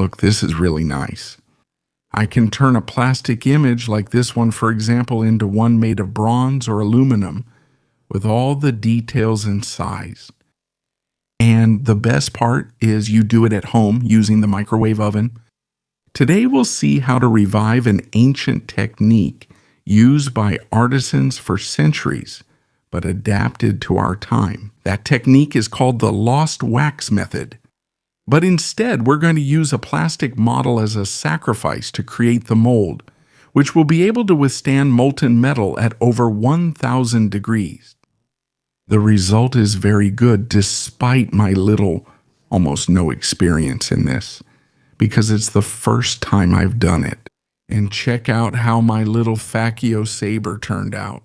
look, this is really nice. I can turn a plastic image like this one, for example, into one made of bronze or aluminum with all the details and size. And the best part is you do it at home using the microwave oven. Today we'll see how to revive an ancient technique used by artisans for centuries, but adapted to our time. That technique is called the lost wax method. But instead, we're going to use a plastic model as a sacrifice to create the mold, which will be able to withstand molten metal at over 1,000 degrees. The result is very good despite my little, almost no experience in this, because it's the first time I've done it. And check out how my little Faccio saber turned out.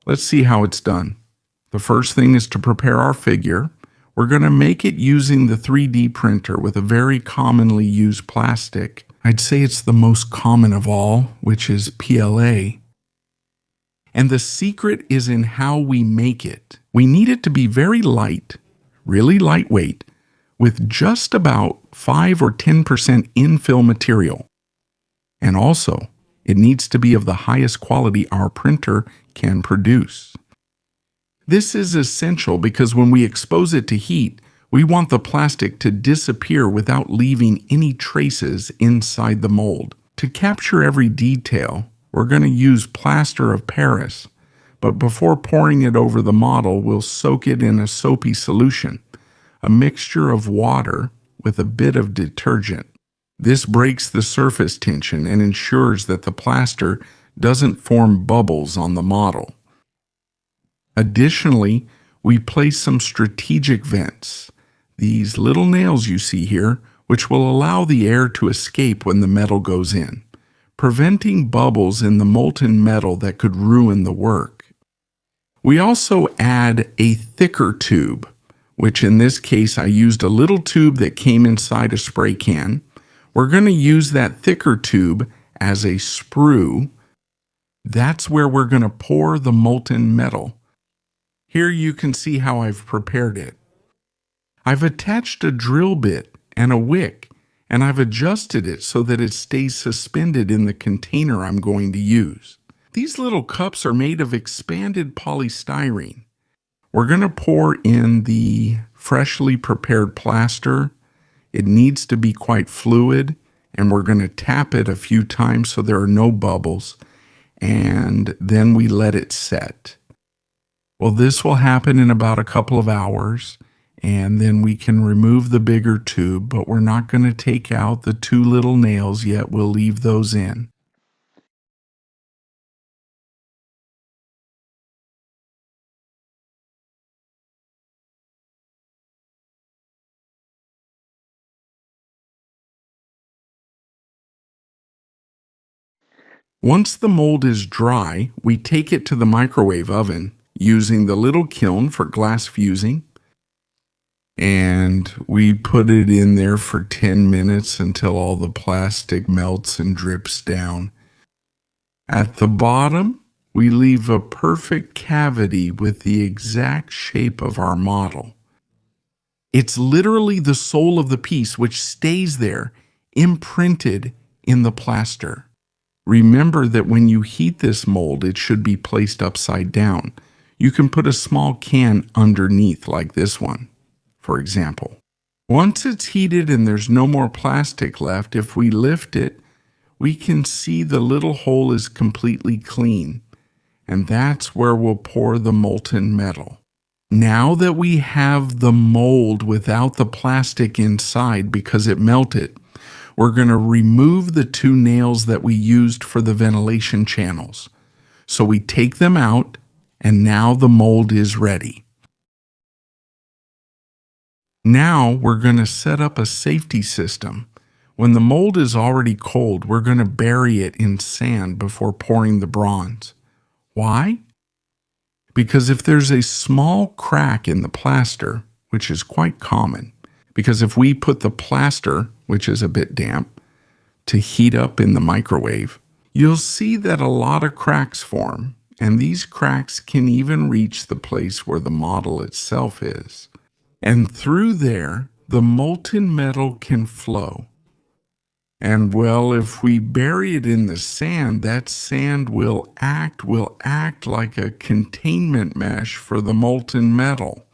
Let's see how it's done. The first thing is to prepare our figure. We're going to make it using the 3D printer with a very commonly used plastic. I'd say it's the most common of all, which is PLA. And the secret is in how we make it. We need it to be very light, really lightweight, with just about 5 or 10% infill material. And also, it needs to be of the highest quality our printer can produce. This is essential because when we expose it to heat, we want the plastic to disappear without leaving any traces inside the mold. To capture every detail, we're going to use plaster of Paris, but before pouring it over the model, we'll soak it in a soapy solution, a mixture of water with a bit of detergent. This breaks the surface tension and ensures that the plaster doesn't form bubbles on the model. Additionally, we place some strategic vents, these little nails you see here, which will allow the air to escape when the metal goes in, preventing bubbles in the molten metal that could ruin the work. We also add a thicker tube, which in this case I used a little tube that came inside a spray can. We're going to use that thicker tube as a sprue. That's where we're going to pour the molten metal. Here you can see how I've prepared it. I've attached a drill bit and a wick, and I've adjusted it so that it stays suspended in the container I'm going to use. These little cups are made of expanded polystyrene. We're going to pour in the freshly prepared plaster. It needs to be quite fluid, and we're going to tap it a few times so there are no bubbles, and then we let it set. Well, this will happen in about a couple of hours, and then we can remove the bigger tube, but we're not going to take out the 2 little nails yet. We'll leave those in. Once the mold is dry, we take it to the microwave oven using the little kiln for glass fusing. And we put it in there for 10 minutes until all the plastic melts and drips down. At the bottom, we leave a perfect cavity with the exact shape of our model. It's literally the soul of the piece which stays there, imprinted in the plaster. Remember that when you heat this mold, it should be placed upside down. You can put a small can underneath like this one, for example. Once it's heated and there's no more plastic left, if we lift it, we can see the little hole is completely clean, and that's where we'll pour the molten metal. Now that we have the mold without the plastic inside because it melted, we're going to remove the 2 nails that we used for the ventilation channels. So we take them out, and now the mold is ready. Now we're going to set up a safety system. When the mold is already cold, we're going to bury it in sand before pouring the bronze. Why? Because if there's a small crack in the plaster, which is quite common, because if we put the plaster, which is a bit damp, to heat up in the microwave, you'll see that a lot of cracks form, and these cracks can even reach the place where the model itself is. And through there, the molten metal can flow. And well, if we bury it in the sand, that sand will act like a containment mesh for the molten metal.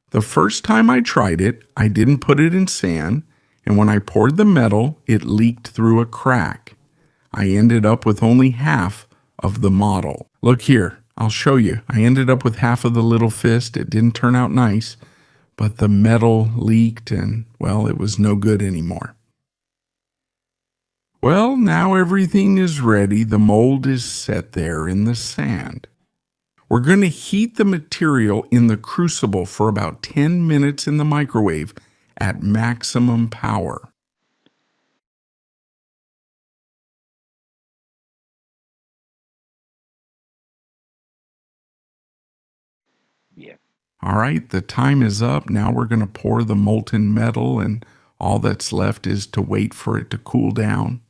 The first time I tried it, I didn't put it in sand, and when I poured the metal, it leaked through a crack. I ended up with only half of the model. Look here, I'll show you. I ended up with half of the little fist. It didn't turn out nice, but the metal leaked and, well, it was no good anymore. Well, now everything is ready. The mold is set there in the sand. We're going to heat the material in the crucible for about 10 minutes in the microwave at maximum power. Yeah. All right, the time is up. Now we're going to pour the molten metal, and all that's left is to wait for it to cool down.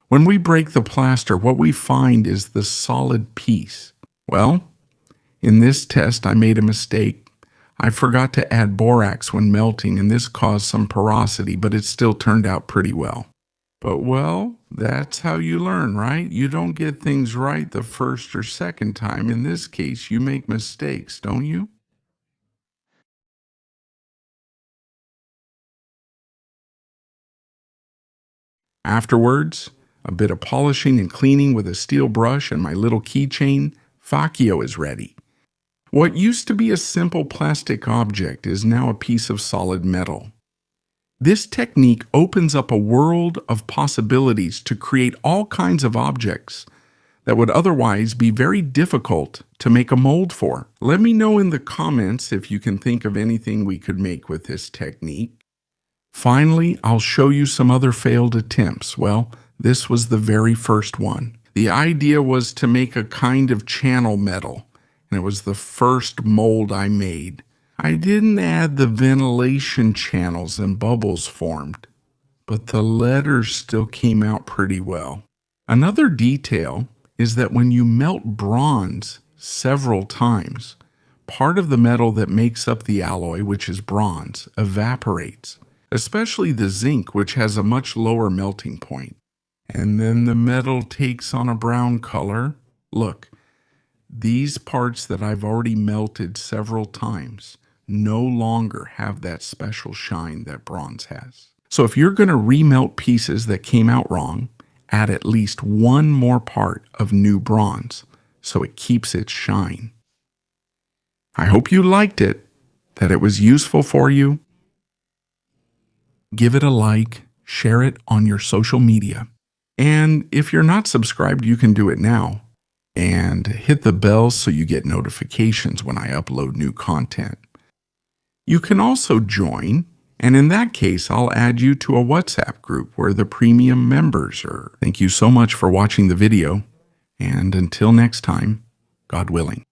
When we break the plaster, what we find is the solid piece. Well, in this test, I made a mistake. I forgot to add borax when melting, and this caused some porosity, but it still turned out pretty well. But well, that's how you learn, right? You don't get things right the first or second time. In this case, you make mistakes, don't you? Afterwards, a bit of polishing and cleaning with a steel brush and my little keychain, Facchio is ready. What used to be a simple plastic object is now a piece of solid metal. This technique opens up a world of possibilities to create all kinds of objects that would otherwise be very difficult to make a mold for. Let me know in the comments if you can think of anything we could make with this technique. Finally, I'll show you some other failed attempts. Well, this was the very first one. The idea was to make a kind of channel metal, and it was the first mold I made. I didn't add the ventilation channels and bubbles formed, but the letters still came out pretty well. Another detail is that when you melt bronze several times, part of the metal that makes up the alloy, which is bronze, evaporates, especially the zinc, which has a much lower melting point. And then the metal takes on a brown color. Look, these parts that I've already melted several times no longer have that special shine that bronze has. So if you're going to remelt pieces that came out wrong, add at least one more part of new bronze so it keeps its shine. I hope you liked it, that it was useful for you. Give it a like, share it on your social media. And if you're not subscribed, you can do it now. And hit the bell so you get notifications when I upload new content. You can also join, and in that case, I'll add you to a WhatsApp group where the premium members are. Thank you so much for watching the video, and until next time, God willing.